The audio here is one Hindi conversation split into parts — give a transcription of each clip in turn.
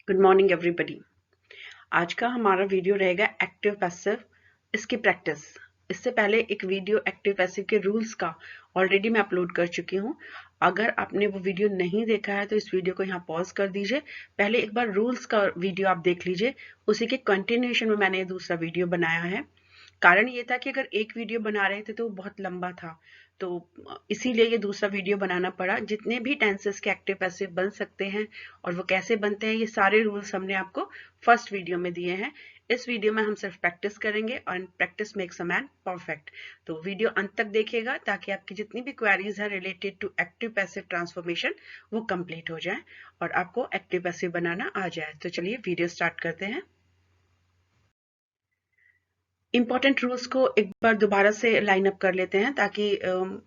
Good morning everybody. आज का हमारा वीडियो रहेगा एक्टिव पैसिव, इसकी प्रैक्टिस। इससे पहले एक वीडियो एक्टिव पैसिव के रूल्स का ऑलरेडी मैं अपलोड कर चुकी हूँ। अगर आपने वो वीडियो नहीं देखा है तो इस वीडियो को यहाँ पॉज कर दीजिए, पहले एक बार रूल्स का वीडियो आप देख लीजिए। उसी के कंटिन्यूएशन में मैंने दूसरा वीडियो बनाया है। कारण ये था कि अगर एक वीडियो बना रहे थे तो वो बहुत लंबा था, तो इसीलिए ये दूसरा वीडियो बनाना पड़ा। जितने भी टेंसेस के एक्टिव पैसिव बन सकते हैं और वो कैसे बनते हैं, ये सारे रूल्स हमने आपको फर्स्ट वीडियो में दिए हैं। इस वीडियो में हम सिर्फ प्रैक्टिस करेंगे और practice makes a man perfect. तो वीडियो अंत तक देखिएगा ताकि आपकी जितनी भी क्वेरीज है related to active passive transformation वो कंप्लीट हो जाए और आपको एक्टिव पैसिव बनाना आ जाए। तो चलिए वीडियो स्टार्ट करते हैं। इंपॉर्टेंट रूल्स को एक बार दोबारा से लाइन अप कर लेते हैं ताकि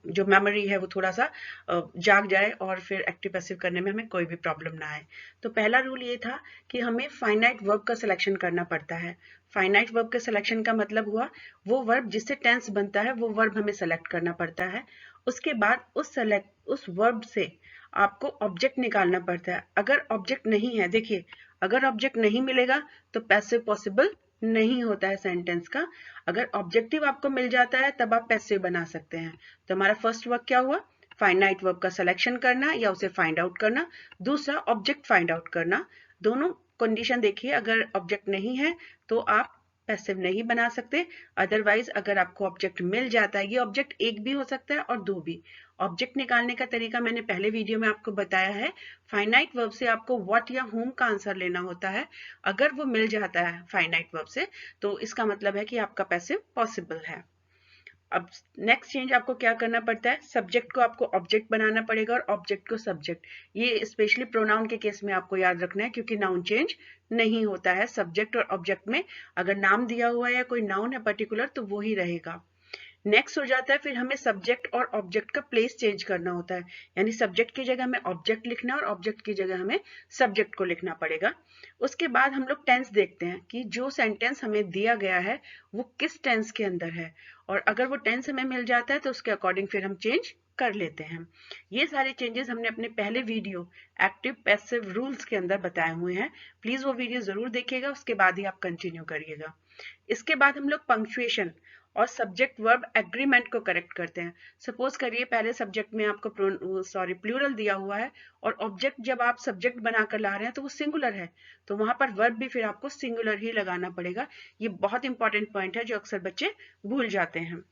जो मेमोरी है वो थोड़ा सा जाग जाए और फिर एक्टिव पैसिव करने में हमें कोई भी प्रॉब्लम ना आए। तो पहला रूल ये था कि हमें फाइनाइट वर्ब का सिलेक्शन करना पड़ता है। फाइनाइट वर्ब के सिलेक्शन का मतलब हुआ वो वर्ब जिससे टेंस बनता है, वो वर्ब हमें सेलेक्ट करना पड़ता है। उसके बाद उस वर्ब से आपको ऑब्जेक्ट निकालना पड़ता है। अगर ऑब्जेक्ट नहीं है, देखिए, अगर ऑब्जेक्ट नहीं मिलेगा तो पैसिव पॉसिबल नहीं होता है सेंटेंस का। अगर ऑब्जेक्टिव आपको मिल जाता है तब आप पैसिव बना सकते हैं। तो हमारा फर्स्ट वर्क क्या हुआ? फाइनाइट वर्ब का सिलेक्शन करना या उसे फाइंड आउट करना। दूसरा ऑब्जेक्ट फाइंड आउट करना। दोनों कंडीशन देखिए, अगर ऑब्जेक्ट नहीं है तो आप पैसिव नहीं बना सकते। अदरवाइज अगर आपको ऑब्जेक्ट मिल जाता है, ये ऑब्जेक्ट एक भी हो सकता है और दो भी। ऑब्जेक्ट निकालने का तरीका मैंने पहले वीडियो में आपको बताया है। फाइनाइट वर्ब से आपको व्हाट या whom का आंसर लेना होता है। अगर वो मिल जाता है फाइनाइट वर्ब से तो इसका मतलब है कि आपका पैसिव पॉसिबल है। अब नेक्स्ट चेंज आपको क्या करना पड़ता है? सब्जेक्ट को आपको ऑब्जेक्ट बनाना पड़ेगा और ऑब्जेक्ट को सब्जेक्ट। ये स्पेशली प्रोनाउन के केस में आपको याद रखना है क्योंकि नाउन चेंज नहीं होता है। सब्जेक्ट और ऑब्जेक्ट में अगर नाम दिया हुआ है या कोई नाउन है पर्टिकुलर तो वो ही रहेगा। नेक्स्ट हो जाता है फिर हमें सब्जेक्ट और ऑब्जेक्ट का प्लेस चेंज करना होता है। यानी सब्जेक्ट की जगह हमें ऑब्जेक्ट लिखना और ऑब्जेक्ट की जगह हमें सब्जेक्ट को लिखना पड़ेगा। उसके बाद हम लोग टेंस देखते हैं कि जो सेंटेंस हमें दिया गया है वो किस टेंस के अंदर है, और अगर वो टेंस हमें मिल जाता है तो उसके अकॉर्डिंग फिर हम चेंज कर लेते हैं। ये सारे चेंजेस हमने अपने पहले वीडियो एक्टिव पैसिव रूल्स के अंदर बताए हुए हैं। प्लीज वो वीडियो जरूर देखिएगा, उसके बाद ही आप कंटिन्यू करिएगा। इसके बाद हम लोग पंक्चुएशन और सब्जेक्ट वर्ब एग्रीमेंट को करेक्ट करते हैं। सपोज करिए पहले सब्जेक्ट में आपको प्लूरल दिया हुआ है और ऑब्जेक्ट जब आप सब्जेक्ट बनाकर ला रहे हैं तो वो सिंगुलर है, तो वहां पर वर्ब भी फिर आपको सिंगुलर ही लगाना पड़ेगा। ये बहुत इंपॉर्टेंट पॉइंट है जो अक्सर बच्चे भूल जाते हैं।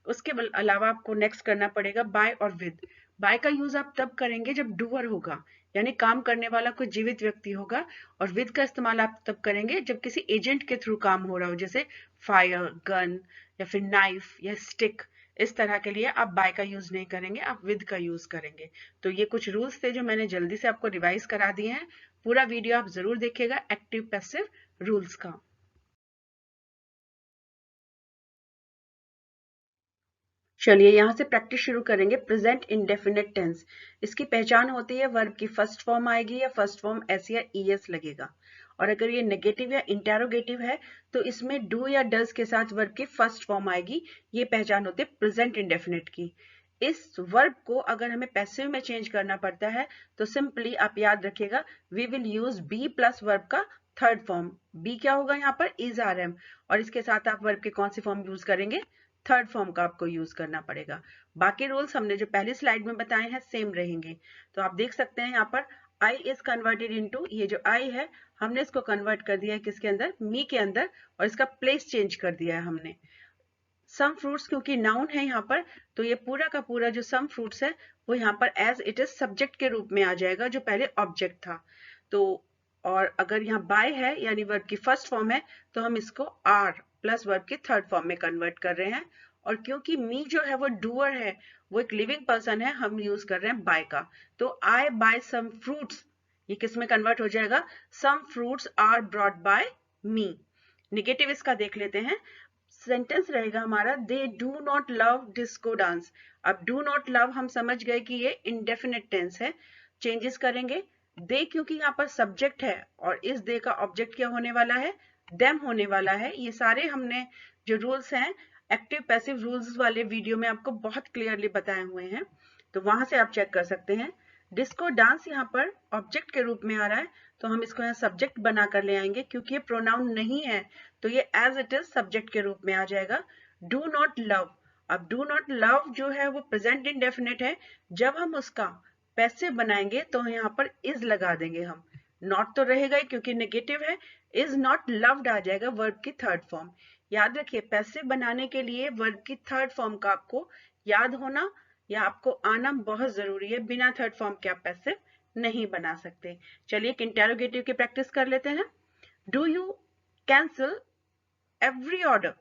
उसके अलावा आपको नेक्स्ट करना पड़ेगा बाय और विद। बाय का यूज आप तब करेंगे जब डूअर होगा, यानी काम करने वाला कोई जीवित व्यक्ति होगा, और विद का इस्तेमाल आप तब करेंगे जब किसी एजेंट के थ्रू काम हो रहा हो, जैसे फायर, गन या फिर नाइफ या स्टिक। इस तरह के लिए आप बाय का यूज नहीं करेंगे, आप विद का यूज करेंगे। तो ये कुछ रूल्स थे जो मैंने जल्दी से आपको रिवाइज करा दिए हैं। पूरा वीडियो आप जरूर देखिएगा एक्टिव पैसिव रूल्स का। चलिए यहाँ से प्रैक्टिस शुरू करेंगे। प्रेजेंट इंडेफिनिट टेंस, इसकी पहचान होती है वर्ब की फर्स्ट फॉर्म आएगी या फर्स्ट फॉर्म एस या ईएस लगेगा, और अगर ये नेगेटिव या इंटेरोगेटिव है तो इसमें डू या डज के साथ वर्ब की फर्स्ट फॉर्म आएगी। ये पहचान होती है प्रेजेंट इंडेफिनिट की। इस वर्ब को अगर हमें पैसिव में चेंज करना पड़ता है तो सिंपली आप याद रखिएगा, we will use be plus verb का थर्ड फॉर्म। बी क्या होगा यहाँ पर? इज आर एम, और इसके साथ आप वर्ब के कौन सी फॉर्म यूज करेंगे? थर्ड फॉर्म का आपको यूज करना पड़ेगा। बाकी रूल्स हमने जो पहली स्लाइड में बताए हैं सेम रहेंगे। तो आप देख सकते हैं यहाँ पर आई इज कन्वर्टेड इनटू, ये जो आई है हमने इसको कन्वर्ट कर दिया है किसके अंदर? मी के अंदर, और इसका प्लेस चेंज कर दिया है हमने। सम फ्रूट्स क्योंकि नाउन है यहाँ पर, तो ये पूरा का पूरा जो सम फ्रूट्स है वो यहाँ पर एज इट इज सब्जेक्ट के रूप में आ जाएगा जो पहले ऑब्जेक्ट था। तो और अगर यहाँ बाय है यानी वर्ब की फर्स्ट फॉर्म है तो हम इसको आर प्लस वर्ब की थर्ड फॉर्म में कन्वर्ट कर रहे हैं। और क्योंकि मी जो है वो डूअर है, वो एक लिविंग पर्सन है, हम यूज कर रहे हैं बाय का। तो आई बाय सम फ्रूट्स, ये किस में कन्वर्ट हो जाएगा? Some fruits are brought by me. Negative इसका देख लेते हैं। सेंटेंस रहेगा हमारा they do not love disco dance. अब डू नॉट लव हम समझ गए कि ये इंडेफिनिट टेंस है। चेंजेस करेंगे, दे क्योंकि यहाँ पर सब्जेक्ट है और इस दे का ऑब्जेक्ट क्या होने वाला है? देम होने वाला है। ये सारे हमने जो रूल्स हैं एक्टिव पैसिव रूल्स वाले वीडियो में आपको बहुत क्लियरली बताए हुए हैं, तो वहां से आप चेक कर सकते हैं। डिस्को डांस यहाँ पर ऑब्जेक्ट के रूप में आ रहा है, तो हम इसको यहाँ सब्जेक्ट बना कर ले आएंगे, क्योंकि ये प्रोनाउन नहीं है तो ये एज इट इज सब्जेक्ट के रूप में आ जाएगा। डू नॉट लव, अब डू नॉट लव जो है वो प्रेजेंट इंडेफिनिट है, जब हम उसका पैसिव बनाएंगे तो यहाँ पर इज लगा देंगे हम। नॉट तो रहेगा ही क्योंकि नेगेटिव है, इज नॉट लव्ड आ जाएगा वर्ब की थर्ड फॉर्म। याद रखिए पैसिव बनाने के लिए वर्ब की थर्ड फॉर्म का आपको याद होना या आपको आना बहुत जरूरी है, बिना थर्ड फॉर्म के आप पैसिव नहीं बना सकते। चलिए एक इंटेरोगेटिव की प्रैक्टिस कर लेते हैं। Do you cancel every order,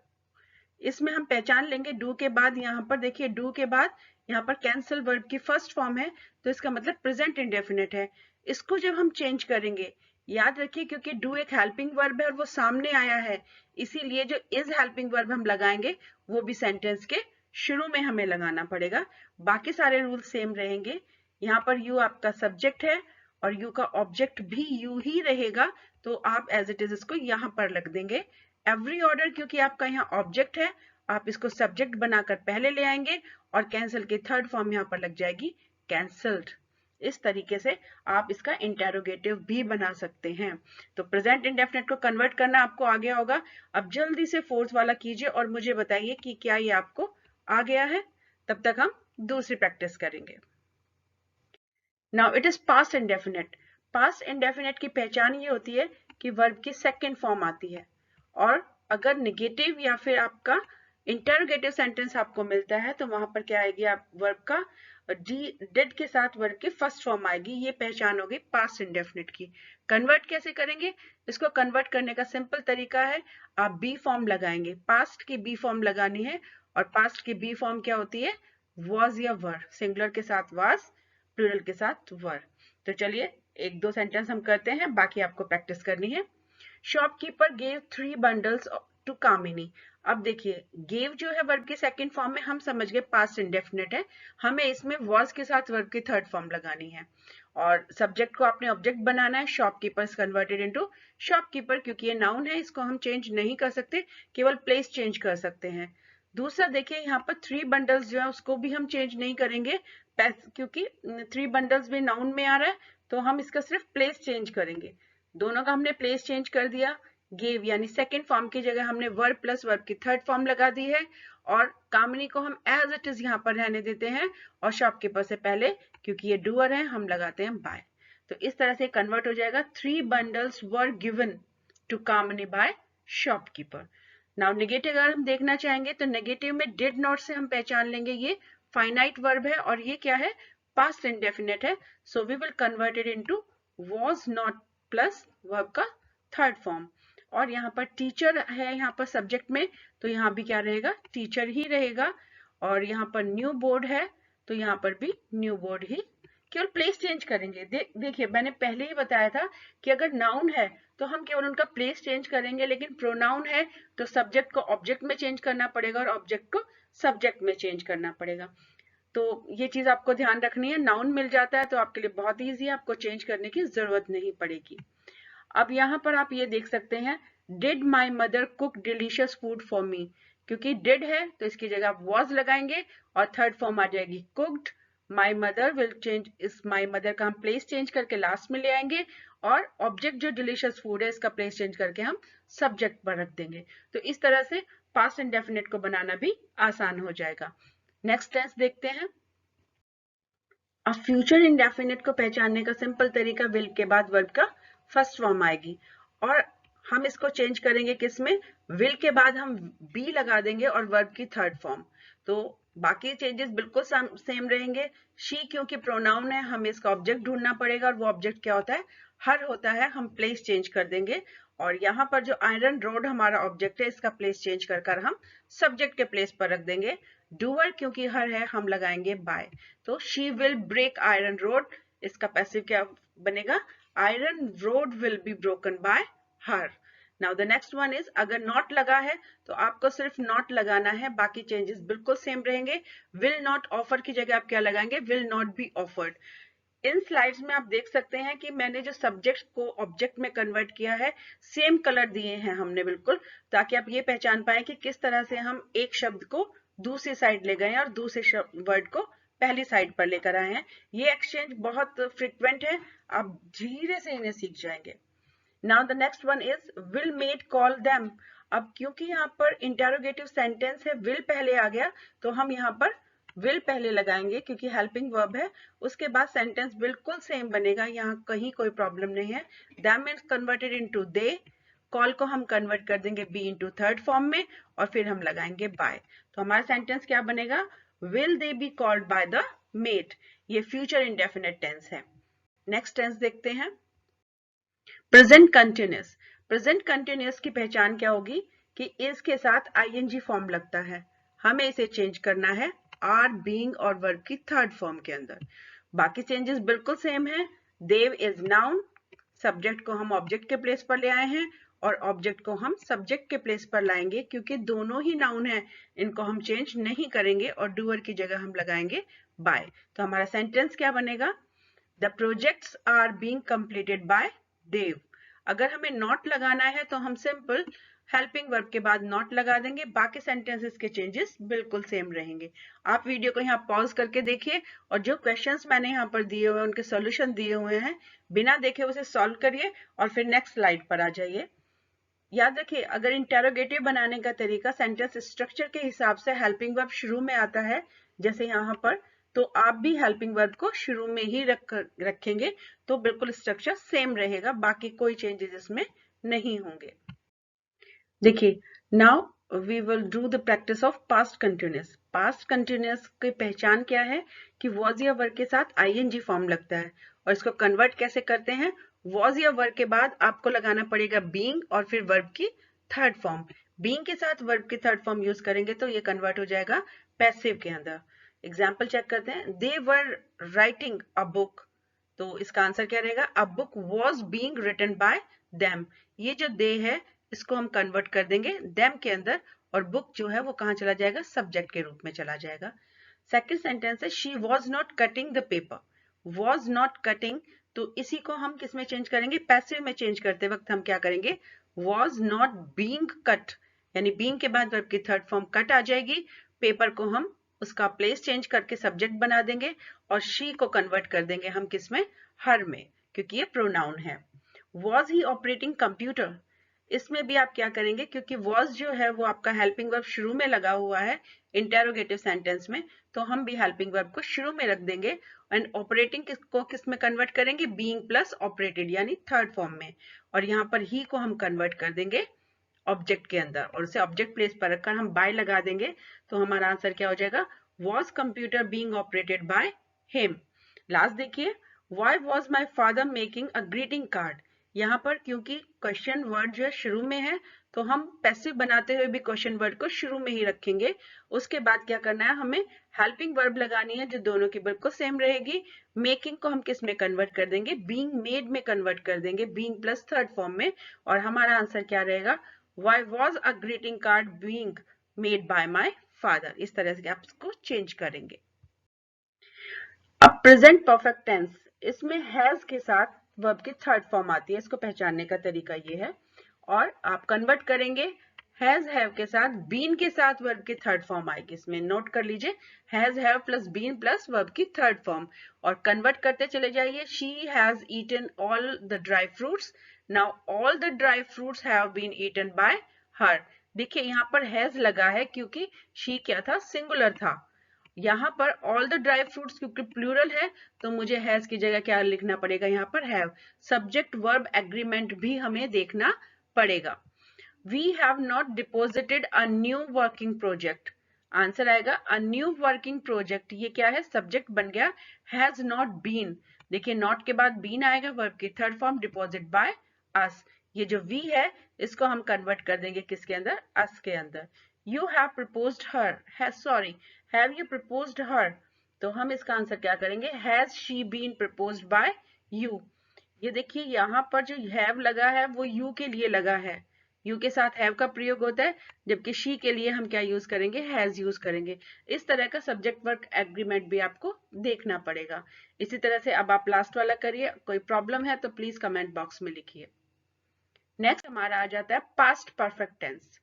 इसमें हम पहचान लेंगे डू के बाद, यहाँ पर देखिए डू के बाद यहाँ पर कैंसिल वर्ब की फर्स्ट फॉर्म है, तो इसका मतलब प्रेजेंट इंडेफिनिट है। इसको जब हम चेंज करेंगे, याद रखिए क्योंकि डू एक हेल्पिंग वर्ब है और वो सामने आया है, इसीलिए जो इज हेल्पिंग वर्ब हम लगाएंगे वो भी सेंटेंस के शुरू में हमें लगाना पड़ेगा। बाकी सारे रूल सेम रहेंगे। यहाँ पर यू आपका सब्जेक्ट है और यू का ऑब्जेक्ट भी यू ही रहेगा, तो आप एज इट इज इसको यहाँ पर लग देंगे। एवरी ऑर्डर क्योंकि आपका यहाँ ऑब्जेक्ट है, आप इसको सब्जेक्ट बनाकर पहले ले आएंगे और कैंसिल की थर्ड फॉर्म यहाँ पर लग जाएगी कैंसल्ड। इस तरीके से आप इसका इंटेरोगेटिव भी बना सकते हैं। तो प्रेजेंट इंडेफिनिट को कन्वर्ट करना आपको आ गया होगा। अब जल्दी से फोर्थ वाला कीजिए और मुझे बताइए कि क्या ये आपको आ गया है। तब तक हम दूसरी प्रैक्टिस करेंगे। Now it is past indefinite. Past indefinite की पहचान ये होती है कि वर्ब की सेकंड फॉर्म आती है, और अगर नेगेटिव या फिर आपका इंटरोगेटिव सेंटेंस आपको मिलता है तो वहां पर क्या आएगी, आप वर्ब का डिड के साथ वर्ब की फर्स्ट फॉर्म आएगी। ये पहचान होगी पास्ट इंडेफिनिट की। कन्वर्ट कैसे करेंगे, इसको कन्वर्ट करने का सिंपल तरीका है, आप बी फॉर्म लगाएंगे, पास्ट की बी फॉर्म लगानी है। और पास्ट की बी फॉर्म क्या होती है, वॉज या वर, सिंगुलर के साथ वाज, प्लूरल के साथ वर। तो चलिए एक दो सेंटेंस हम करते हैं, बाकी आपको प्रैक्टिस करनी है। शॉपकीपर गेव 3 बंडल्स टू कामिनी। अब देखिए गेव जो है वर्ब की सेकंड फॉर्म में हम समझ गए पास्ट इंडेफिनिट है, हमें इसमें वॉज के साथ वर्ब की थर्ड फॉर्म लगानी है और सब्जेक्ट को आपने ऑब्जेक्ट बनाना है। शॉपकीपर्स कन्वर्टेड इनटू शॉपकीपर, क्योंकि ये नाउन है इसको हम चेंज नहीं कर सकते, केवल प्लेस चेंज कर सकते हैं। दूसरा देखिए यहाँ पर 3 बंडल्स जो है उसको भी हम चेंज नहीं करेंगे, क्योंकि 3 बंडल्स भी नाउन में आ रहा है, तो हम इसका सिर्फ प्लेस चेंज करेंगे। दोनों का हमने प्लेस चेंज कर दिया, गेव यानी सेकंड फॉर्म की जगह हमने वर्ब प्लस वर्ब की थर्ड फॉर्म लगा दी है, और कामिनी को हम एज इट इज यहाँ पर रहने देते हैं, और शॉपकीपर से पहले क्योंकि ये डूअर है हम लगाते हैं बाय। तो इस तरह से कन्वर्ट हो जाएगा 3 bundles were given to Kamini by shopkeeper. Now negative अगर हम देखना चाहेंगे तो नेगेटिव में डिड नॉट से हम पहचान लेंगे ये फाइनाइट वर्ब है और ये क्या है, पास्ट इंडेफिनिट है, so we will convert it into was not plus verb का थर्ड फॉर्म। और यहाँ पर टीचर है यहाँ पर सब्जेक्ट में, तो यहाँ भी क्या रहेगा, टीचर ही रहेगा। और यहाँ पर न्यू बोर्ड है तो यहाँ पर भी न्यू बोर्ड ही, केवल प्लेस चेंज करेंगे। देखिए मैंने पहले ही बताया था कि अगर नाउन है तो हम केवल उनका प्लेस चेंज करेंगे, लेकिन प्रोनाउन है तो सब्जेक्ट को ऑब्जेक्ट में चेंज करना पड़ेगा और ऑब्जेक्ट को सब्जेक्ट में चेंज करना पड़ेगा। तो ये चीज आपको ध्यान रखनी है, नाउन मिल जाता है तो आपके लिए बहुत ईजी है, आपको चेंज करने की जरूरत नहीं पड़ेगी। अब यहाँ पर आप ये देख सकते हैं, did my mother cook delicious food for me, क्योंकि डिड है तो इसकी जगह आप वॉज लगाएंगे और थर्ड फॉर्म आ जाएगी cooked. My mother will change, इस माई मदर का हम प्लेस चेंज करके लास्ट में ले आएंगे, और ऑब्जेक्ट जो डिलीशियस फूड है इसका प्लेस चेंज करके हम सब्जेक्ट पर रख देंगे। तो इस तरह से पास्ट इंडेफिनिट को बनाना भी आसान हो जाएगा। नेक्स्ट टेंस देखते हैं। अब फ्यूचर इंडेफिनिट को पहचानने का सिंपल तरीका, विल के बाद वर्ब का फर्स्ट फॉर्म आएगी, और हम इसको चेंज करेंगे किसमें, विल के बाद हम बी लगा देंगे और वर्ब की थर्ड फॉर्म। तो बाकी चेंजेस बिल्कुल सेम रहेंगे। शी क्योंकि प्रोनाउन है हमें इसका ऑब्जेक्ट ढूंढना पड़ेगा, और वो ऑब्जेक्ट क्या होता है, हर होता है, हम प्लेस चेंज कर देंगे। और यहाँ पर जो आयरन रोड हमारा ऑब्जेक्ट है इसका प्लेस चेंज कर हम सब्जेक्ट के प्लेस पर रख देंगे। डूअर क्योंकि हर है हम लगाएंगे बाय, तो she will break iron rod, इसका पैसिव क्या बनेगा, iron rod will be broken by her. Now the next one is, अगर नॉट लगा है तो आपको सिर्फ नॉट लगाना है, बाकी चेंजेस बिल्कुल सेम रहेंगे। विल नॉट ऑफर की जगह आप क्या लगाएंगे, will not be offered. In slides में आप देख सकते हैं कि मैंने जो सब्जेक्ट को ऑब्जेक्ट में कन्वर्ट किया है, सेम कलर दिए हैं हमने बिल्कुल, ताकि आप ये पहचान पाए कि किस तरह से हम एक शब्द को दूसरी साइड ले गए और दूसरे वर्ड को पहली साइड पर लेकर आए हैं। ये एक्सचेंज बहुत फ्रिक्वेंट है, आप धीरे से इन्हें सीख जाएंगे। Now the next one is will made call them. अब क्योंकि यहाँ पर इंटेरोगेटिव सेंटेंस है, विल पहले आ गया, तो हम यहाँ पर विल पहले लगाएंगे क्योंकि हेल्पिंग वर्ब है। उसके बाद सेंटेंस बिल्कुल सेम बनेगा, यहाँ कहीं कोई प्रॉब्लम नहीं है। Them is converted into they, call को हम कन्वर्ट कर देंगे बी इनटू थर्ड फॉर्म में, और फिर हम लगाएंगे बाय। तो हमारा सेंटेंस क्या बनेगा, will they be called by the made. ये फ्यूचर इंडेफिनिट टेंस है। नेक्स्ट टेंस देखते हैं, प्रेजेंट कंटिन्यूअस। प्रेजेंट कंटिन्यूअस की पहचान क्या होगी कि इज के साथ आईएनजी फॉर्म लगता है, हमें इसे चेंज करना है आर, बीइंग और वर्ब की थर्ड फॉर्म के अंदर। बाकी चेंजेस बिल्कुल सेम है। देव इज नाउन, सब्जेक्ट को हम ऑब्जेक्ट के प्लेस पर ले आए हैं और ऑब्जेक्ट को हम सब्जेक्ट के प्लेस पर लाएंगे क्योंकि दोनों ही नाउन है, इनको हम चेंज नहीं करेंगे और डूअर की जगह हम लगाएंगे बाय। तो हमारा सेंटेंस क्या बनेगा, the projects are being completed by Dev. अगर हमें नॉट लगाना है तो हम सिंपल हेल्पिंग वर्ब के बाद नॉट लगा देंगे, बाकी सेंटेंसेस के चेंजेस बिल्कुल सेम रहेंगे। आप वीडियो को यहाँ पॉज करके देखिए और जो क्वेश्चंस मैंने यहाँ पर दिए हुए हैं उनके सॉल्यूशन दिए हुए हैं, बिना देखे उसे सॉल्व करिए और फिर नेक्स्ट स्लाइड पर आ जाइए। याद रखिए, अगर इंटेरोगेटिव बनाने का तरीका सेंटेंस स्ट्रक्चर के हिसाब से हेल्पिंग वर्ब शुरू में आता है, जैसे यहाँ पर, तो आप भी हेल्पिंग वर्ब को शुरू में ही रखेंगे तो बिल्कुल स्ट्रक्चर सेम रहेगा, बाकी कोई चेंजेस इसमें नहीं होंगे। देखिए, now we will do the practice of past continuous. Past continuous की पहचान क्या है कि वॉज या वर्ब के साथ आईएनजी फॉर्म लगता है, और इसको कन्वर्ट कैसे करते हैं, वॉज या वर्ब के बाद आपको लगाना पड़ेगा बीइंग और फिर वर्ब की थर्ड फॉर्म। बीइंग के साथ वर्ब की थर्ड फॉर्म यूज करेंगे तो ये कन्वर्ट हो जाएगा पैसिव के अंदर। एग्जाम्पल चेक करते हैं, दे वर राइटिंग अ बुक, तो इसका आंसर क्या रहेगा, a book was being written by them. ये जो दे है इसको हम कन्वर्ट कर देंगे देम के अंदर, और बुक जो है वो कहाँ चला जाएगा, सब्जेक्ट के रूप में चला जाएगा। सेकंड सेंटेंस है, she was not cutting the paper. Was not cutting, तो इसी को हम किस में चेंज करेंगे, पैसिव में चेंज करते वक्त हम क्या करेंगे, वॉज नॉट बीइंग कट, यानी बीइंग के बाद वर्ब की थर्ड फॉर्म कट आ जाएगी। पेपर को हम उसका प्लेस चेंज करके सब्जेक्ट बना देंगे और शी को कन्वर्ट कर देंगे हम किस में, हर में, क्योंकि ये प्रोनाउन है। वॉज ही ऑपरेटिंग कंप्यूटर, इसमें भी आप क्या करेंगे, क्योंकि वॉज जो है वो आपका हेल्पिंग वर्ब शुरू में लगा हुआ है इंटेरोगेटिव सेंटेंस में, तो हम भी हेल्पिंग वर्ब को शुरू में रख देंगे एंड ऑपरेटिंग को किस में कन्वर्ट करेंगे, बीइंग प्लस ऑपरेटेड यानी थर्ड फॉर्म में, और यहाँ पर ही को हम कन्वर्ट कर देंगे ऑब्जेक्ट के अंदर और उसे ऑब्जेक्ट प्लेस पर रखकर हम बाय लगा देंगे। तो हमारा आंसर क्या हो जाएगा, was computer being operated by him. Last देखिए, why was my father making a greeting card. यहाँ पर क्योंकि क्वेश्चन वर्ड जो है शुरू में है, तो हम पैसिव बनाते हुए भी क्वेश्चन वर्ड को शुरू में ही रखेंगे। उसके बाद क्या करना है, हमें हेल्पिंग वर्ब लगानी है जो दोनों की बिल्कुल सेम रहेगी। मेकिंग को हम किस में कन्वर्ट कर देंगे, बीइंग मेड में कन्वर्ट कर देंगे, बीइंग प्लस थर्ड फॉर्म में, और हमारा आंसर क्या रहेगा, why was a greeting card being made by my father. इस तरह से आप इसको चेंज करेंगे। अब प्रेजेंट परफेक्ट टेंस, इसमें हैज के साथ वर्ब की थर्ड फॉर्म आती है, इसको पहचानने का तरीका ये है, और आप कन्वर्ट करेंगे हैज हैव के साथ, बीन के साथ वर्ब की थर्ड फॉर्म आएगी। इसमें नोट कर लीजिए, has have plus been plus verb की थर्ड फॉर्म, और कन्वर्ट करते चले जाइए। She has eaten all the dry fruits, now all the dry fruits have been eaten by her. देखिए यहाँ पर हैज लगा है क्योंकि शी क्या था, सिंगुलर था। यहाँ पर ऑल द ड्राई फ्रूट्स क्योंकि प्लूरल है तो मुझे हैज की जगह क्या लिखना पड़ेगा, यहाँ पर हैव। सब्जेक्ट वर्ब एग्रीमेंट भी हमें देखना पड़ेगा। We have not deposited a new working project, answer आएगा अ न्यू वर्किंग प्रोजेक्ट। ये क्या है, सब्जेक्ट बन गया हैज नॉट बीन। देखिए नॉट के बाद बीन आएगा, वर्ब की third form deposit by us. ये जो वी है इसको हम कन्वर्ट कर देंगे किसके अंदर, अस के अंदर। You have proposed her, sorry have you proposed her, तो हम इसका आंसर क्या करेंगे, has she been proposed by you. ये देखिए यहाँ पर जो हैव लगा है वो यू के लिए लगा है, यू के साथ हैव का प्रयोग होता है, जबकि शी के लिए हम क्या यूज करेंगे, हैज यूज करेंगे। इस तरह का सब्जेक्ट वर्ब एग्रीमेंट भी आपको देखना पड़ेगा। इसी तरह से अब आप लास्ट वाला करिए, कोई प्रॉब्लम है तो प्लीज कमेंट बॉक्स में लिखिए। नेक्स्ट हमारा आ जाता है past perfect tense.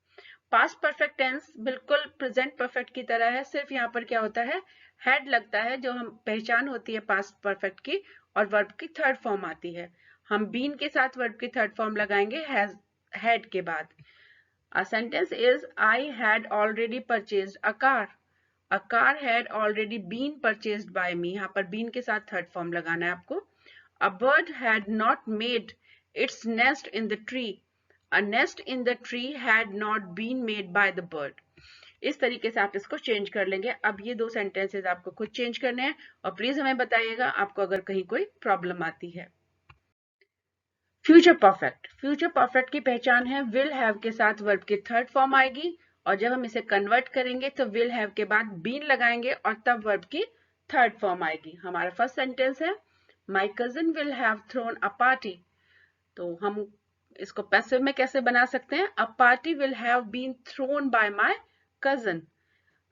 Past perfect tense बिल्कुल प्रेजेंट परफेक्ट की तरह है, सिर्फ यहाँ पर क्या होता है, हैड लगता है, जो हम पहचान होती है पास्ट परफेक्ट की, और वर्ब की थर्ड फॉर्म आती है। हम बीन के साथ वर्ब की थर्ड फॉर्म लगाएंगे हैड के बाद। A sentence is I had already purchased a car. A car had already been purchased by me. यहाँ पर been के साथ थर्ड फॉर्म लगाना है आपको। A bird had not made its nest in the tree. A nest in the tree had not been made by the bird. इस तरीके से आप इसको चेंज कर लेंगे। अब ये दो सेंटेंसेस आपको खुद चेंज करने हैं और प्लीज हमें बताइएगा आपको अगर कहीं कोई प्रॉब्लम आती है। फ्यूचर परफेक्ट की पहचान है विल हैव के साथ वर्ब की थर्ड फॉर्म आएगी, और जब हम इसे कन्वर्ट करेंगे तो विल हैव के बाद बीन लगाएंगे और तब वर्ब की थर्ड फॉर्म आएगी। हमारा फर्स्ट सेंटेंस है my cousin will have thrown a party. तो हम इसको पैसिव में कैसे बना सकते हैं, a party will have been thrown by my cousin.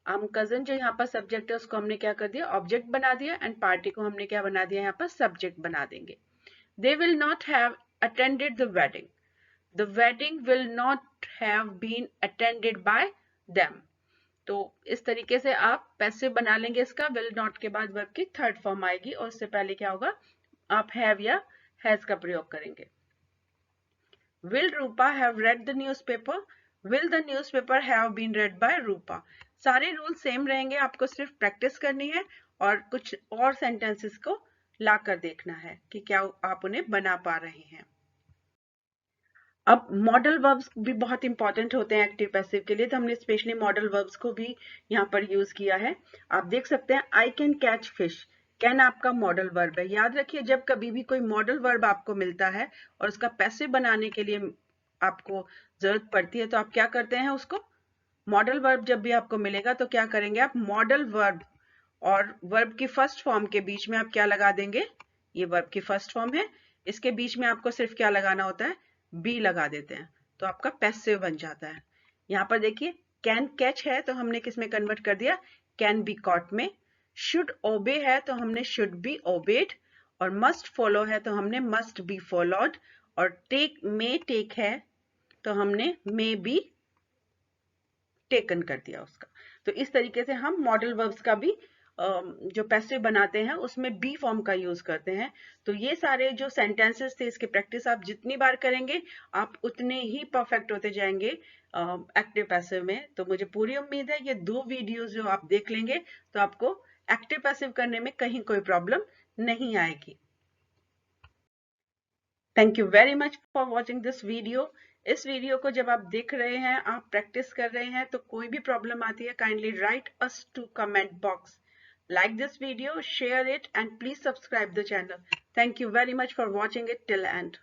हम कजिन जो यहाँ पर सब्जेक्ट है उसको हमने क्या कर दिया, ऑब्जेक्ट बना दिया, एंड पार्टी को हमने क्या बना दिया, यहाँ पर सब्जेक्ट बना देंगे। They will not have attended the wedding. The wedding will not have been attended by them. तो इस तरीके से आप पैसिव बना लेंगे इसका, will not के बाद वर्ब की थर्ड फॉर्म आएगी और उससे पहले क्या होगा, आप have या has का प्रयोग करेंगे। Will Rupa have read the newspaper? Will the newspaper have been read by Rupa? सारे रूल सेम रहेंगे, आपको सिर्फ प्रैक्टिस करनी है और कुछ और सेंटेंसेस को लाकर देखना है कि क्या आप उन्हें बना पा रहे हैं। अब मॉडल वर्ब्स भी बहुत इंपॉर्टेंट होते हैं एक्टिव पैसिव के लिए, तो हमने स्पेशली मॉडल वर्ब्स को भी यहाँ पर यूज किया है। आप देख सकते हैं I can catch fish, can आपका मॉडल वर्ब है। याद रखिए जब कभी भी कोई मॉडल वर्ब आपको मिलता है और उसका पैसिव बनाने के लिए आपको जरूरत पड़ती है तो आप क्या करते हैं, उसको मॉडल वर्ब जब भी आपको मिलेगा तो क्या करेंगे, आप मॉडल वर्ब और वर्ब की फर्स्ट फॉर्म के बीच में आप क्या लगा देंगे, ये वर्ब की फर्स्ट फॉर्म है, इसके बीच में आपको सिर्फ क्या लगाना होता है, बी लगा देते हैं, तो आपका पैसिव बन जाता है। यहाँ पर देखिए कैन कैच है तो हमने किस में कन्वर्ट कर दिया, कैन बी कॉट में। शुड ओबे है तो हमने शुड बी ओबेड, और मस्ट फॉलो है तो हमने मस्ट बी फॉलोड, और टेक मे टेक है तो हमने मे बी टेकन कर दिया उसका। तो इस तरीके से हम मॉडल वर्ब्स का भी जो पैसिव बनाते हैं उसमें बी फॉर्म का यूज करते हैं। तो ये सारे जो सेंटेंसेस थे इसकी प्रैक्टिस आप जितनी बार करेंगे आप उतने ही परफेक्ट होते जाएंगे एक्टिव पैसिव में। तो मुझे पूरी उम्मीद है ये दो वीडियोस जो आप देख लेंगे तो आपको एक्टिव पैसिव करने में कहीं कोई प्रॉब्लम नहीं आएगी। Thank you very much for watching this video. इस वीडियो को जब आप देख रहे हैं, आप प्रैक्टिस कर रहे हैं, तो कोई भी प्रॉब्लम आती है kindly write us to comment box. Like this video, share it, and please subscribe the channel. Thank you very much for watching it till end.